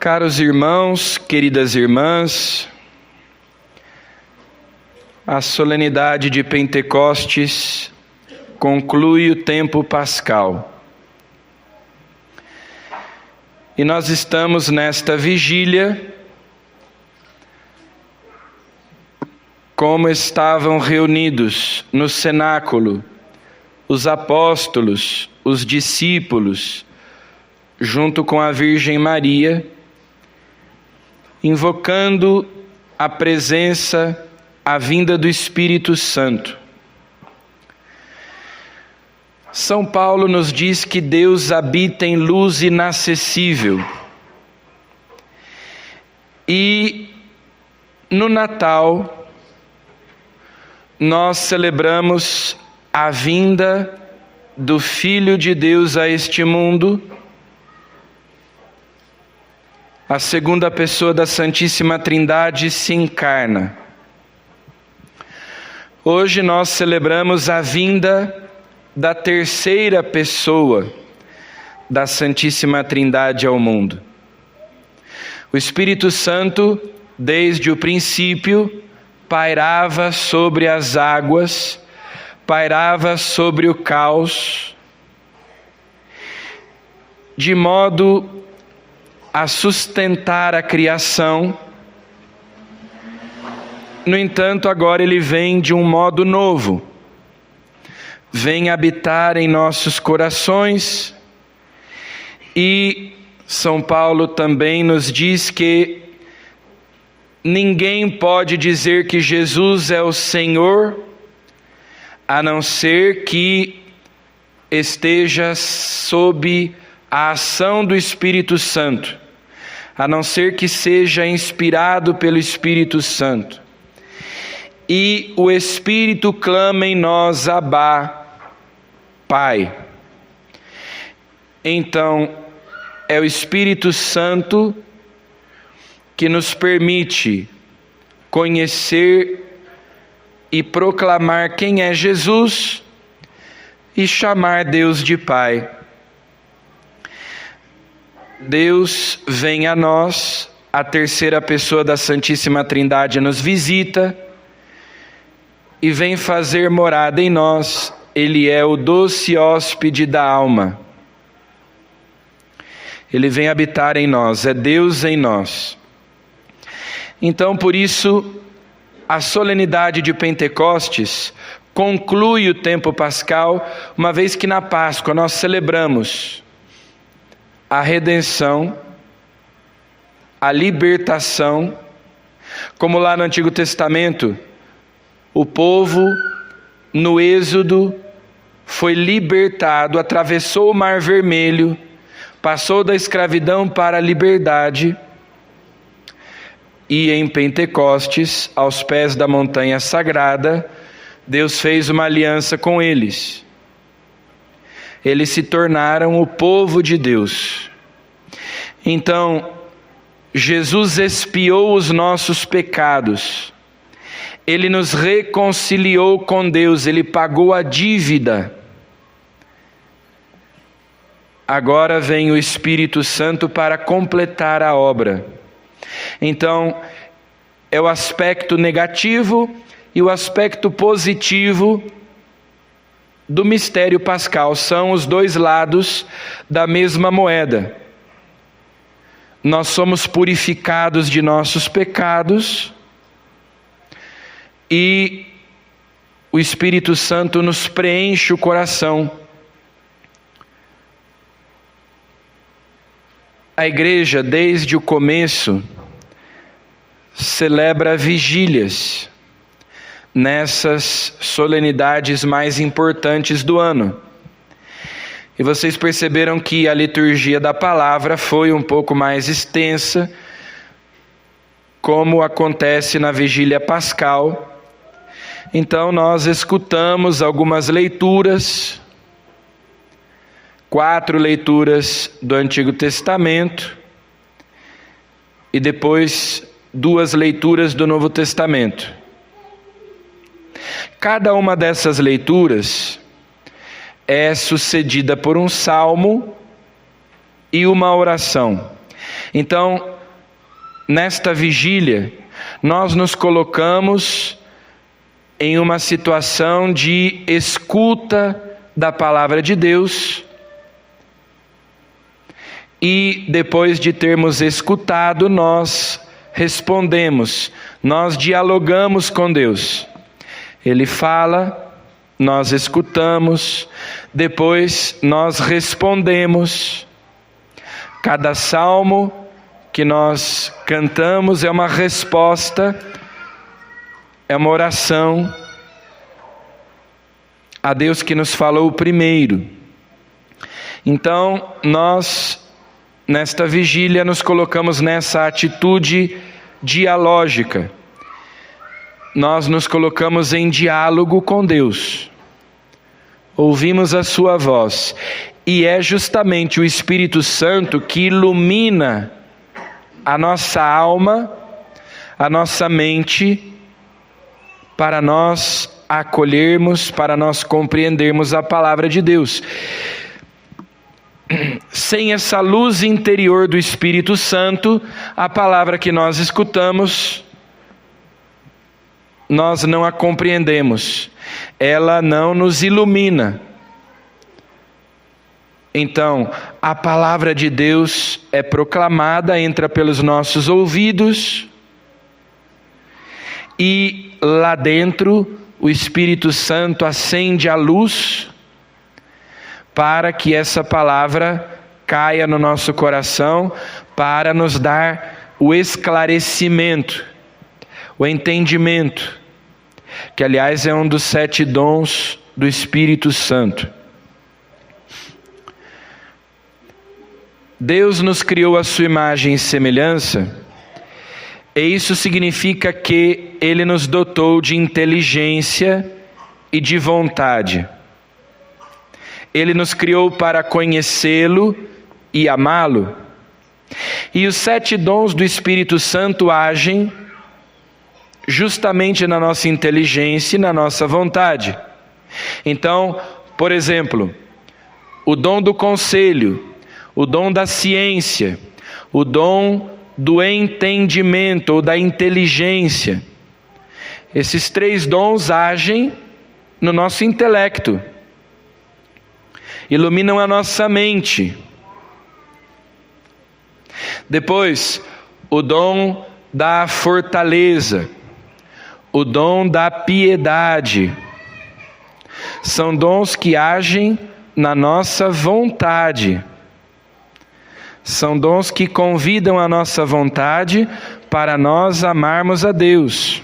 Caros irmãos, queridas irmãs, a solenidade de Pentecostes conclui o tempo pascal. E nós estamos nesta vigília, como estavam reunidos no cenáculo os apóstolos, os discípulos, junto com a Virgem Maria, invocando a presença, a vinda do Espírito Santo. São Paulo nos diz que Deus habita em luz inacessível. E no Natal, nós celebramos a vinda do Filho de Deus a este mundo, a segunda pessoa da Santíssima Trindade se encarna. Hoje nós celebramos a vinda da terceira pessoa da Santíssima Trindade ao mundo. O Espírito Santo, desde o princípio, pairava sobre as águas, pairava sobre o caos, de modo a sustentar a criação. No entanto, agora ele vem de um modo novo. Vem habitar em nossos corações. E São Paulo também nos diz que ninguém pode dizer que Jesus é o Senhor, a não ser que esteja sob a ação do Espírito Santo, a não ser que seja inspirado pelo Espírito Santo. E o Espírito clama em nós, Abá, Pai. Então, é o Espírito Santo que nos permite conhecer e proclamar quem é Jesus e chamar Deus de Pai. Deus vem a nós, a terceira pessoa da Santíssima Trindade nos visita e vem fazer morada em nós. Ele é o doce hóspede da alma. Ele vem habitar em nós, é Deus em nós. Então, por isso, a solenidade de Pentecostes conclui o tempo pascal, uma vez que na Páscoa nós celebramos a redenção, a libertação, como lá no Antigo Testamento, o povo no Êxodo foi libertado, atravessou o Mar Vermelho, passou da escravidão para a liberdade. E em Pentecostes, aos pés da montanha sagrada, Deus fez uma aliança com eles. Eles se tornaram o povo de Deus. Então, Jesus expiou os nossos pecados. Ele nos reconciliou com Deus, Ele pagou a dívida. Agora vem o Espírito Santo para completar a obra. Então, é o aspecto negativo e o aspecto positivo do mistério pascal. São os dois lados da mesma moeda. Nós somos purificados de nossos pecados e o Espírito Santo nos preenche o coração. A igreja, desde o começo, celebra vigílias nessas solenidades mais importantes do ano. E vocês perceberam que a liturgia da palavra foi um pouco mais extensa, como acontece na vigília pascal. Então nós escutamos algumas leituras, 4 leituras do Antigo Testamento e depois 2 leituras do Novo Testamento. Cada uma dessas leituras é sucedida por um salmo e uma oração. Então, nesta vigília, nós nos colocamos em uma situação de escuta da palavra de Deus, e depois de termos escutado, nós respondemos, nós dialogamos com Deus. Ele fala, nós escutamos, depois nós respondemos. Cada salmo que nós cantamos é uma resposta, é uma oração a Deus que nos falou primeiro. Então, nós, nesta vigília, nos colocamos nessa atitude dialógica. Nós nos colocamos em diálogo com Deus. Ouvimos a sua voz. E é justamente o Espírito Santo que ilumina a nossa alma, a nossa mente, para nós acolhermos, para nós compreendermos a palavra de Deus. Sem essa luz interior do Espírito Santo, a palavra que nós escutamos, nós não a compreendemos, ela não nos ilumina. Então, a palavra de Deus é proclamada, entra pelos nossos ouvidos, e lá dentro o Espírito Santo acende a luz para que essa palavra caia no nosso coração, para nos dar o esclarecimento, o entendimento, que aliás é um dos 7 dons do Espírito Santo. Deus nos criou à sua imagem e semelhança, e isso significa que Ele nos dotou de inteligência e de vontade. Ele nos criou para conhecê-lo e amá-lo. E os 7 dons do Espírito Santo agem justamente na nossa inteligência e na nossa vontade. Então, por exemplo, o dom do conselho, o dom da ciência, o dom do entendimento ou da inteligência. Esses 3 dons agem no nosso intelecto, iluminam a nossa mente. Depois, o dom da fortaleza, o dom da piedade. São dons que agem na nossa vontade. São dons que convidam a nossa vontade para nós amarmos a Deus.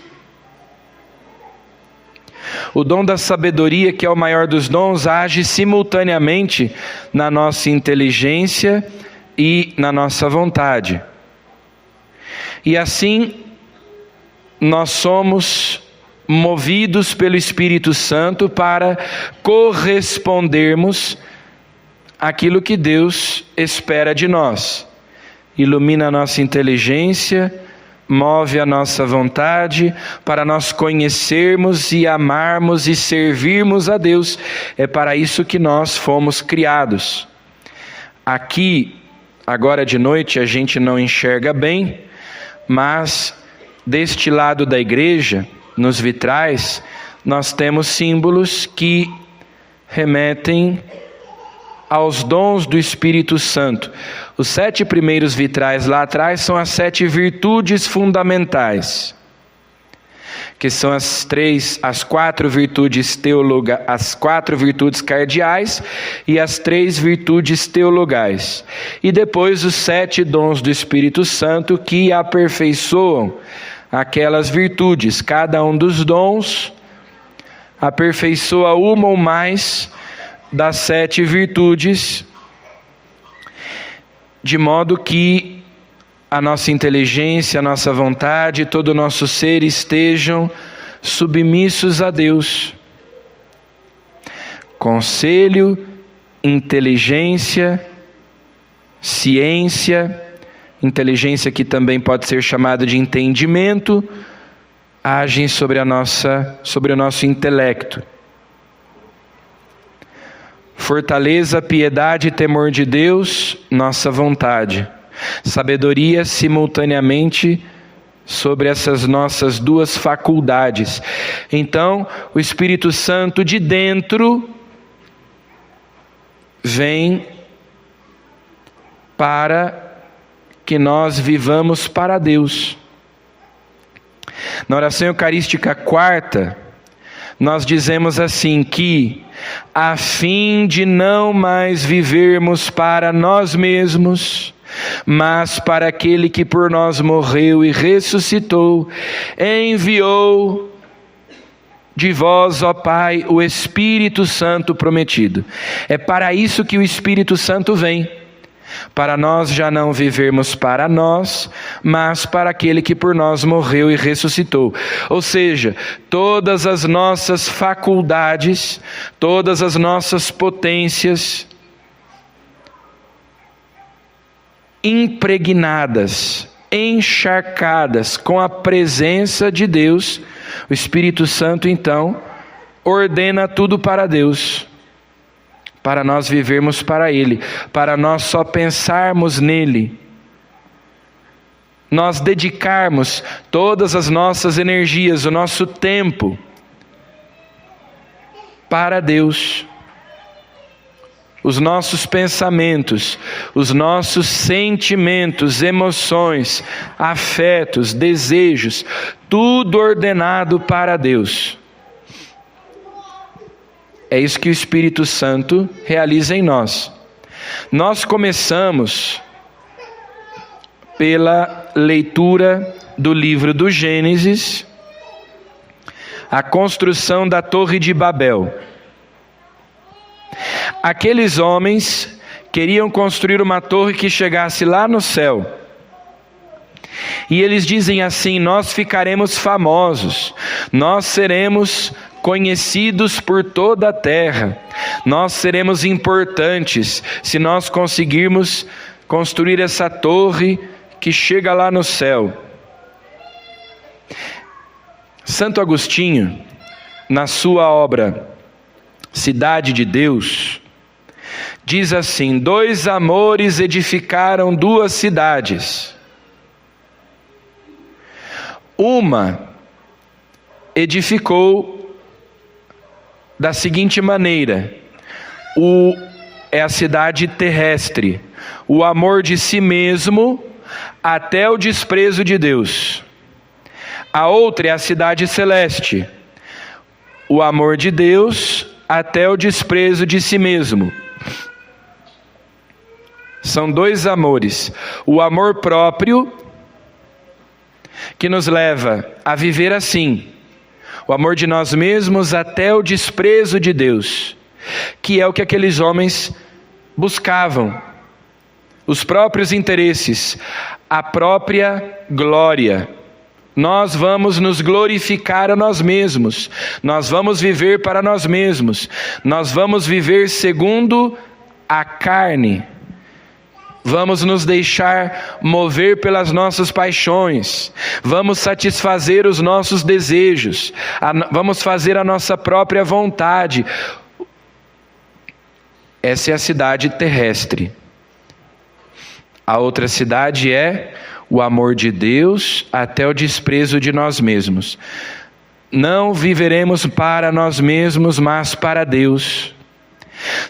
O dom da sabedoria, que é o maior dos dons, age simultaneamente na nossa inteligência e na nossa vontade. E assim, nós somos movidos pelo Espírito Santo para correspondermos aquilo que Deus espera de nós. Ilumina a nossa inteligência, move a nossa vontade para nós conhecermos e amarmos e servirmos a Deus. É para isso que nós fomos criados. Aqui, agora de noite, a gente não enxerga bem, mas deste lado da igreja, nos vitrais, nós temos símbolos que remetem aos dons do Espírito Santo. Os 7 primeiros vitrais lá atrás são as 7 virtudes fundamentais, que são as 4 virtudes as 4 virtudes cardeais e as 3 virtudes teologais. E depois os 7 dons do Espírito Santo que aperfeiçoam aquelas virtudes. Cada um dos dons aperfeiçoa uma ou mais das 7 virtudes, de modo que a nossa inteligência, a nossa vontade, todo o nosso ser estejam submissos a Deus. Conselho, inteligência, ciência, inteligência que também pode ser chamada de entendimento, agem sobre o nosso intelecto. Fortaleza, piedade e temor de Deus, nossa vontade. Sabedoria simultaneamente sobre essas nossas duas faculdades. Então, o Espírito Santo de dentro vem para que nós vivamos para Deus. Na oração eucarística quarta, nós dizemos assim que, a fim de não mais vivermos para nós mesmos, mas para aquele que por nós morreu e ressuscitou, enviou de vós, ó Pai, o Espírito Santo prometido. É para isso que o Espírito Santo vem, para nós já não vivermos para nós, mas para aquele que por nós morreu e ressuscitou. Ou seja, todas as nossas faculdades, todas as nossas potências, impregnadas, encharcadas com a presença de Deus, o Espírito Santo então ordena tudo para Deus, para nós vivermos para Ele, para nós só pensarmos nele, nós dedicarmos todas as nossas energias, o nosso tempo para Deus. Os nossos pensamentos, os nossos sentimentos, emoções, afetos, desejos, tudo ordenado para Deus. É isso que o Espírito Santo realiza em nós. Nós começamos pela leitura do livro do Gênesis, a construção da Torre de Babel. Aqueles homens queriam construir uma torre que chegasse lá no céu. E eles dizem assim: nós ficaremos famosos, nós seremos conhecidos por toda a terra, nós seremos importantes se nós conseguirmos construir essa torre que chega lá no céu. Santo Agostinho, na sua obra Cidade de Deus, diz assim: 2 amores edificaram 2 cidades. Uma edificou da seguinte maneira: é a cidade terrestre, o amor de si mesmo até o desprezo de Deus. A outra é a cidade celeste, o amor de Deus até o desprezo de si mesmo. São 2 amores: o amor próprio, que nos leva a viver assim, o amor de nós mesmos até o desprezo de Deus, que é o que aqueles homens buscavam, os próprios interesses, a própria glória. Nós vamos nos glorificar a nós mesmos, nós vamos viver para nós mesmos, nós vamos viver segundo a carne, vamos nos deixar mover pelas nossas paixões, vamos satisfazer os nossos desejos, vamos fazer a nossa própria vontade. Essa é a cidade terrestre. A outra cidade é o amor de Deus até o desprezo de nós mesmos. Não viveremos para nós mesmos, mas para Deus.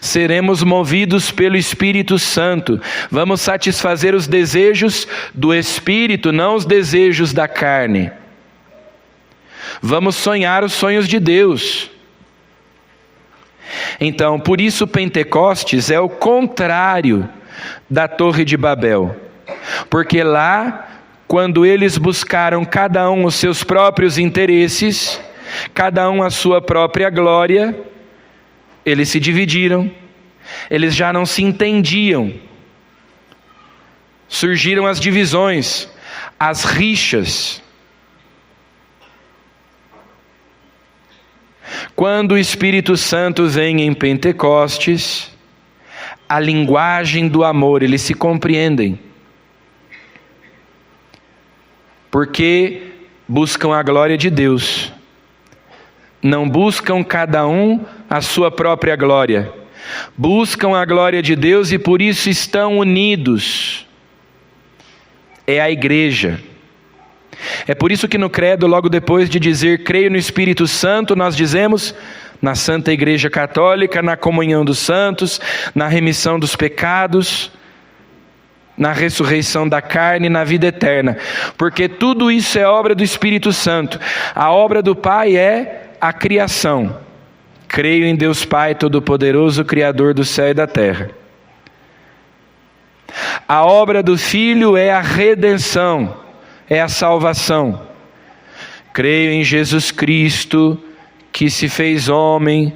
Seremos movidos pelo Espírito Santo. Vamos satisfazer os desejos do Espírito, não os desejos da carne. Vamos sonhar os sonhos de Deus. Então, por isso Pentecostes é o contrário da Torre de Babel. Porque lá, quando eles buscaram cada um os seus próprios interesses, cada um a sua própria glória, eles se dividiram, eles já não se entendiam. Surgiram as divisões, as rixas. Quando o Espírito Santo vem em Pentecostes, a linguagem do amor, eles se compreendem. Porque buscam a glória de Deus. Não buscam cada um a sua própria glória. Buscam a glória de Deus e por isso estão unidos. é a igreja. É por isso que no credo, logo depois de dizer creio no Espírito Santo, nós dizemos na Santa Igreja Católica, na comunhão dos santos, na remissão dos pecados, na ressurreição da carne, na vida eterna. Porque tudo isso é obra do Espírito Santo. A obra do Pai é a criação. Creio em Deus Pai Todo-Poderoso, Criador do céu e da terra. A obra do Filho é a redenção, é a salvação. Creio em Jesus Cristo, que se fez homem,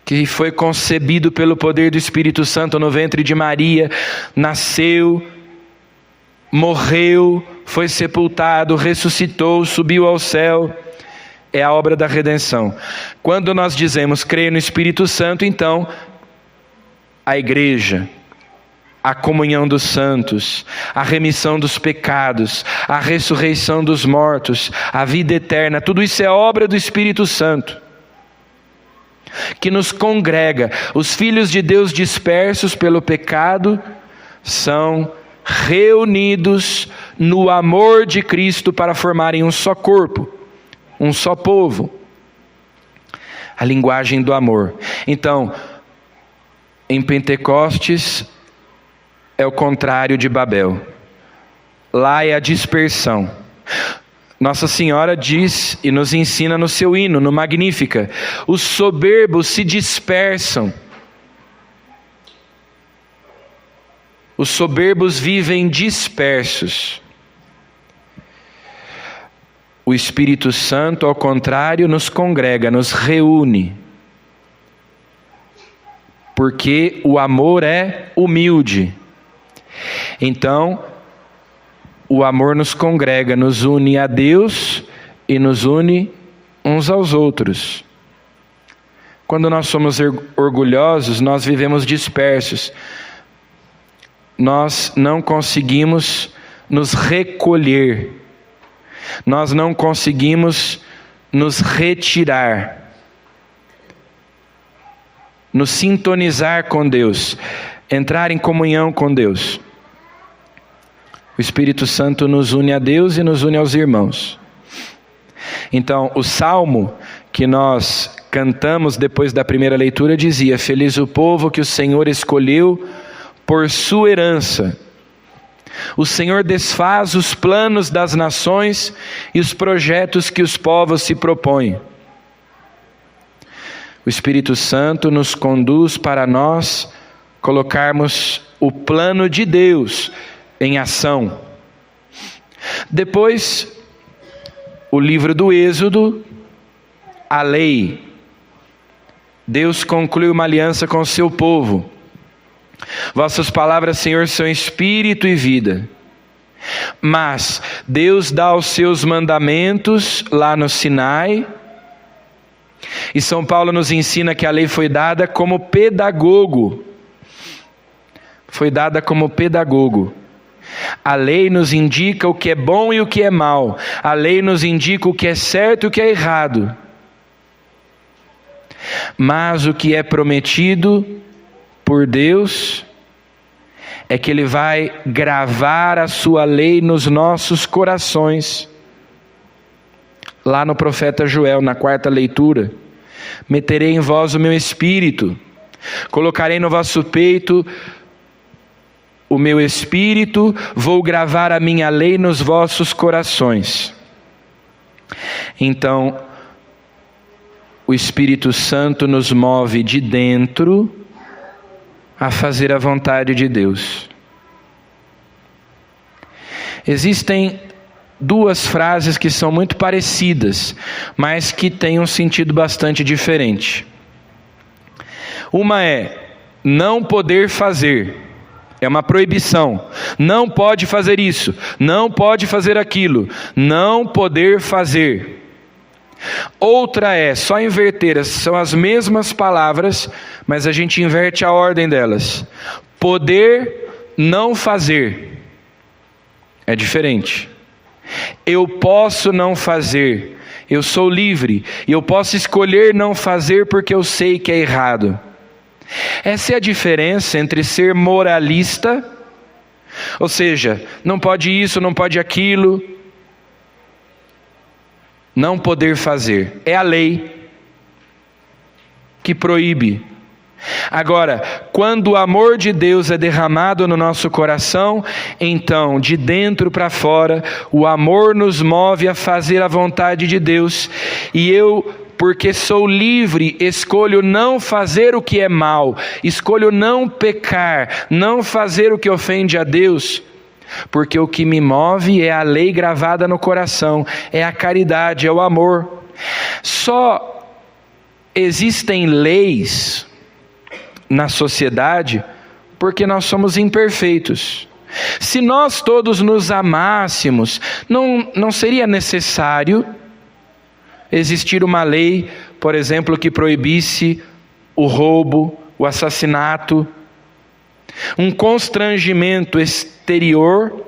que foi concebido pelo poder do Espírito Santo no ventre de Maria, nasceu, morreu, foi sepultado, ressuscitou, subiu ao céu. É a obra da redenção. Quando nós dizemos creio no Espírito Santo, então a igreja, a comunhão dos santos, a remissão dos pecados, a ressurreição dos mortos, a vida eterna, tudo isso é obra do Espírito Santo, que nos congrega. Os filhos de Deus dispersos pelo pecado são reunidos no amor de Cristo para formarem um só corpo, um só povo. A linguagem do amor. Então, em Pentecostes é o contrário de Babel. Lá é a dispersão. Nossa Senhora diz e nos ensina no seu hino, no Magnífica: os soberbos se dispersam. Os soberbos vivem dispersos. O Espírito Santo, ao contrário, nos congrega, nos reúne. Porque o amor é humilde. Então, o amor nos congrega, nos une a Deus e nos une uns aos outros. Quando nós somos orgulhosos, nós vivemos dispersos. Nós não conseguimos nos recolher. Nós não conseguimos nos retirar, nos sintonizar com Deus, entrar em comunhão com Deus. O Espírito Santo nos une a Deus e nos une aos irmãos. Então, o salmo que nós cantamos depois da primeira leitura dizia: feliz o povo que o Senhor escolheu por sua herança. O Senhor desfaz os planos das nações e os projetos que os povos se propõem. O Espírito Santo nos conduz para nós colocarmos o plano de Deus em ação. Depois, o livro do Êxodo, a lei. Deus conclui uma aliança com o seu povo. Vossas palavras, Senhor, são espírito e vida. Mas Deus dá os seus mandamentos lá no Sinai. E São Paulo nos ensina que a lei foi dada como pedagogo. Foi dada como pedagogo. A lei nos indica o que é bom e o que é mal. A lei nos indica o que é certo e o que é errado. Mas o que é prometido por Deus é que Ele vai gravar a sua lei nos nossos corações. Lá no profeta Joel, na quarta leitura: meterei em vós o meu espírito, colocarei no vosso peito o meu espírito, vou gravar a minha lei nos vossos corações. Então, o Espírito Santo nos move de dentro a fazer a vontade de Deus. Existem duas frases que são muito parecidas, mas que têm um sentido bastante diferente. Uma é não poder fazer. É uma proibição. Não pode fazer isso. Não pode fazer aquilo. Não poder fazer. Outra é só inverter. São as mesmas palavras, mas a gente inverte a ordem delas. Poder não fazer. É diferente. Eu posso não fazer. Eu sou livre. E eu posso escolher não fazer porque eu sei que é errado. Essa é a diferença entre ser moralista, Ou seja, não pode isso, não pode aquilo. Não poder fazer. É a lei que proíbe. Agora, quando o amor de Deus é derramado no nosso coração, então, de dentro para fora, o amor nos move a fazer a vontade de Deus. E eu, porque sou livre, escolho não fazer o que é mal, escolho não pecar, não fazer o que ofende a Deus, porque o que me move é a lei gravada no coração, é a caridade, é o amor. Só existem leis na sociedade porque nós somos imperfeitos. Se nós todos nos amássemos, não seria necessário existir uma lei, por exemplo, que proibisse o roubo, o assassinato, um constrangimento exterior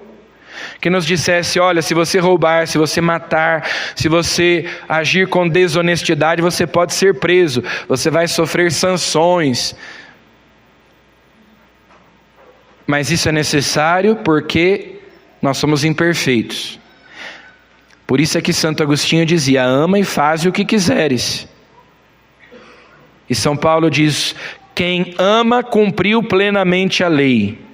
que nos dissesse: olha, se você roubar, se você matar, se você agir com desonestidade, você pode ser preso, você vai sofrer sanções. Mas isso é necessário porque nós somos imperfeitos. Por isso é que Santo Agostinho dizia: ama e faze o que quiseres. E São Paulo diz: quem ama cumpriu plenamente a lei.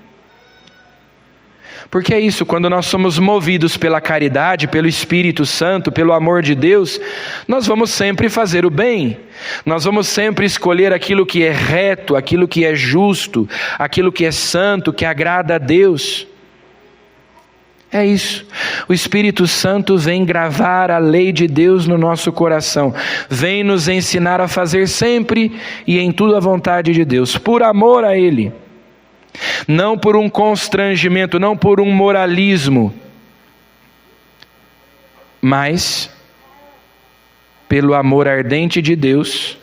Porque é isso, quando nós somos movidos pela caridade, pelo Espírito Santo, pelo amor de Deus, nós vamos sempre fazer o bem. Nós vamos sempre escolher aquilo que é reto, aquilo que é justo, aquilo que é santo, que agrada a Deus. É isso. O Espírito Santo vem gravar a lei de Deus no nosso coração. Vem nos ensinar a fazer sempre e em tudo a vontade de Deus, por amor a Ele. Não por um constrangimento, não por um moralismo, mas pelo amor ardente de Deus.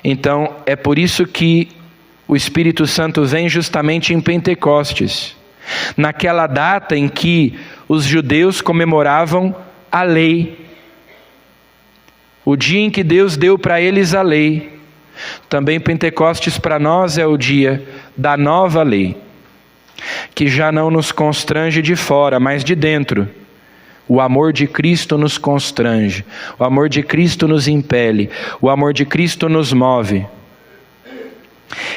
Então é por isso que o Espírito Santo vem justamente em Pentecostes, naquela data em que os judeus comemoravam a lei, o dia em que Deus deu para eles a lei. Também Pentecostes para nós é o dia da nova lei, que já não nos constrange de fora, mas de dentro. O amor de Cristo nos constrange, o amor de Cristo nos impele, o amor de Cristo nos move.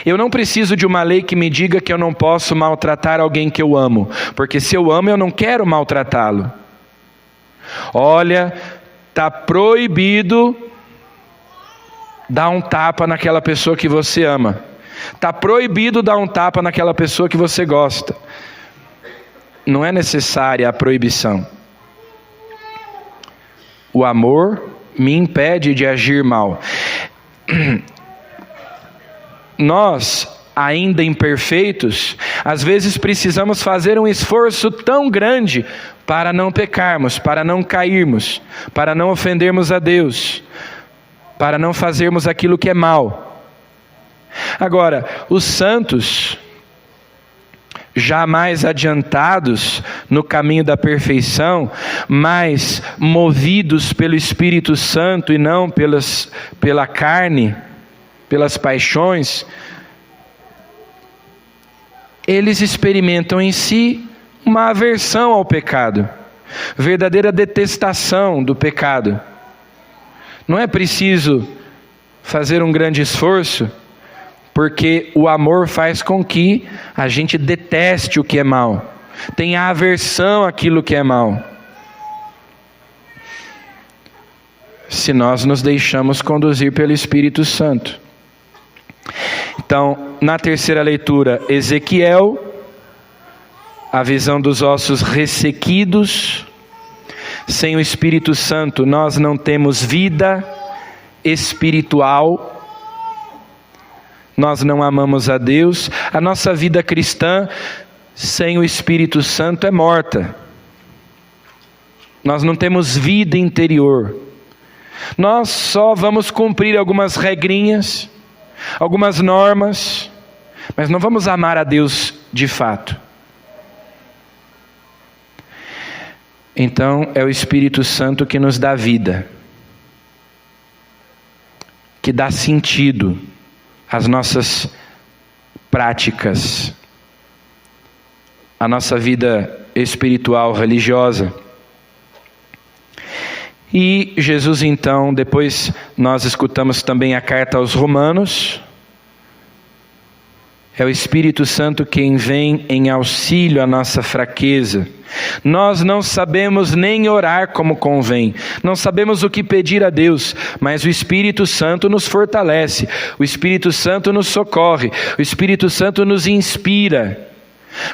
Eu não preciso de uma lei que me diga que eu não posso maltratar alguém que eu amo, porque se eu amo eu não quero maltratá-lo. Olha, está proibido dar um tapa naquela pessoa que você ama. Está proibido dar um tapa naquela pessoa que você gosta. Não é necessária a proibição. O amor me impede de agir mal. Nós, ainda imperfeitos, às vezes precisamos fazer um esforço tão grande para não pecarmos, para não cairmos, para não ofendermos a Deus, para não fazermos aquilo que é mal. Agora, os santos, já mais adiantados no caminho da perfeição, mais movidos pelo Espírito Santo e não pela carne, pelas paixões, eles experimentam em si uma aversão ao pecado, verdadeira detestação do pecado. Não é preciso fazer um grande esforço, porque o amor faz com que a gente deteste o que é mal, tenha aversão àquilo que é mal, se nós nos deixamos conduzir pelo Espírito Santo. Então, na terceira leitura, Ezequiel, a visão dos ossos ressequidos. Sem o Espírito Santo nós não temos vida espiritual, nós não amamos a Deus. A nossa vida cristã sem o Espírito Santo é morta. Nós não temos vida interior. Nós só vamos cumprir algumas regrinhas, algumas normas, mas não vamos amar a Deus de fato. Então é o Espírito Santo que nos dá vida, que dá sentido às nossas práticas. a nossa vida espiritual religiosa. E Jesus então, depois nós escutamos também a carta aos Romanos. É o Espírito Santo quem vem em auxílio à nossa fraqueza. Nós não sabemos nem orar como convém, não sabemos o que pedir a Deus, mas o Espírito Santo nos fortalece, o Espírito Santo nos socorre, o Espírito Santo nos inspira.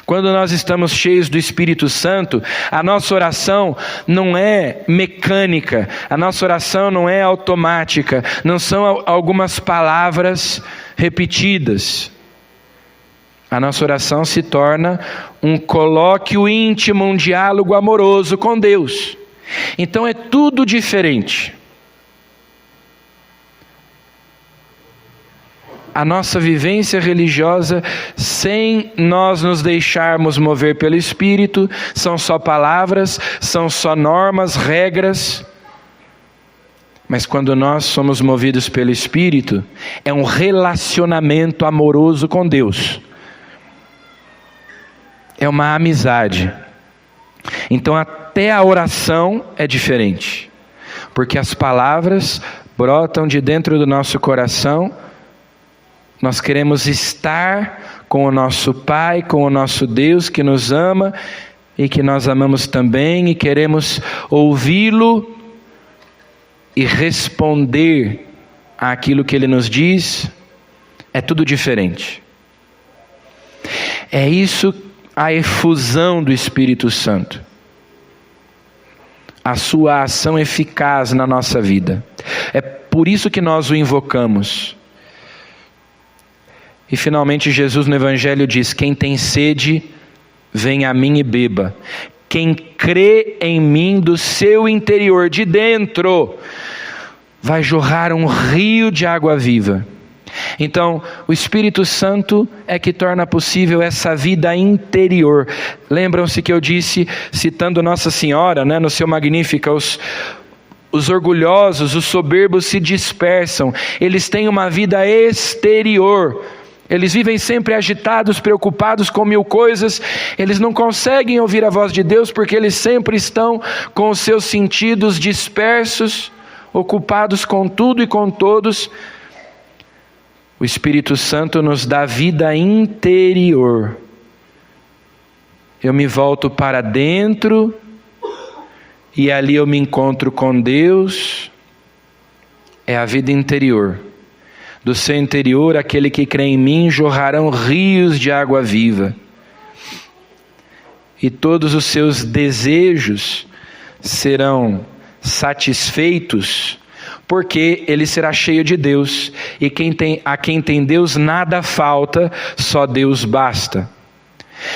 Quando nós estamos cheios do Espírito Santo, a nossa oração não é mecânica, a nossa oração não é automática, não são algumas palavras repetidas. A nossa oração se torna um colóquio íntimo, um diálogo amoroso com Deus. Então é tudo diferente. A nossa vivência religiosa, sem nós nos deixarmos mover pelo Espírito, são só palavras, são só normas, regras. Mas quando nós somos movidos pelo Espírito, é um relacionamento amoroso com Deus. É uma amizade. Então até a oração é diferente, porque as palavras brotam de dentro do nosso coração. Nós queremos estar com o nosso Pai, com o nosso Deus que nos ama e que nós amamos também, e queremos ouvi-lo e responder àquilo que Ele nos diz. É tudo diferente. É isso a efusão do Espírito Santo, a sua ação eficaz na nossa vida. É por isso que nós o invocamos. E finalmente Jesus no Evangelho diz: quem tem sede, venha a mim e beba. Quem crê em mim, do seu interior, de dentro, vai jorrar um rio de água viva. Então, o Espírito Santo é que torna possível essa vida interior. Lembram-se que eu disse, citando Nossa Senhora, no seu Magnífica, os orgulhosos, os soberbos se dispersam. Eles têm uma vida exterior. Eles vivem sempre agitados, preocupados com mil coisas. Eles não conseguem ouvir a voz de Deus porque eles sempre estão com os seus sentidos dispersos, ocupados com tudo e com todos. O Espírito Santo nos dá vida interior. Eu me volto para dentro e ali eu me encontro com Deus. É a vida interior. Do seu interior, aquele que crê em mim, jorrarão rios de água viva. E todos os seus desejos serão satisfeitos, porque ele será cheio de Deus. E a quem tem Deus nada falta, só Deus basta.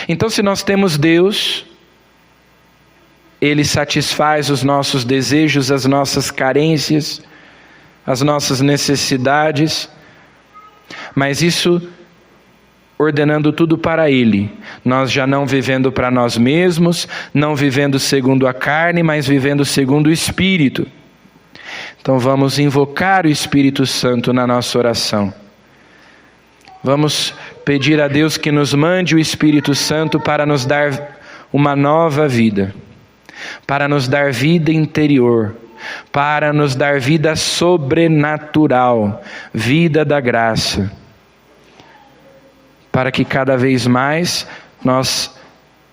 Então, se nós temos Deus, Ele satisfaz os nossos desejos, as nossas carências, as nossas necessidades. Mas isso ordenando tudo para Ele. Nós já não vivendo para nós mesmos, não vivendo segundo a carne, mas vivendo segundo o Espírito. Então vamos invocar o Espírito Santo na nossa oração. Vamos pedir a Deus que nos mande o Espírito Santo para nos dar uma nova vida, para nos dar vida interior, para nos dar vida sobrenatural, vida da graça, para que cada vez mais nós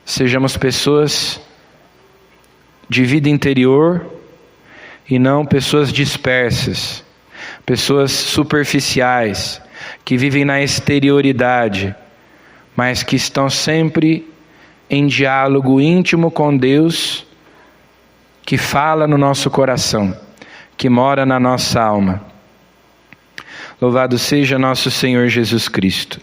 sejamos pessoas de vida interior e não pessoas dispersas, pessoas superficiais, que vivem na exterioridade, mas que estão sempre em diálogo íntimo com Deus, que fala no nosso coração, que mora na nossa alma. Louvado seja nosso Senhor Jesus Cristo.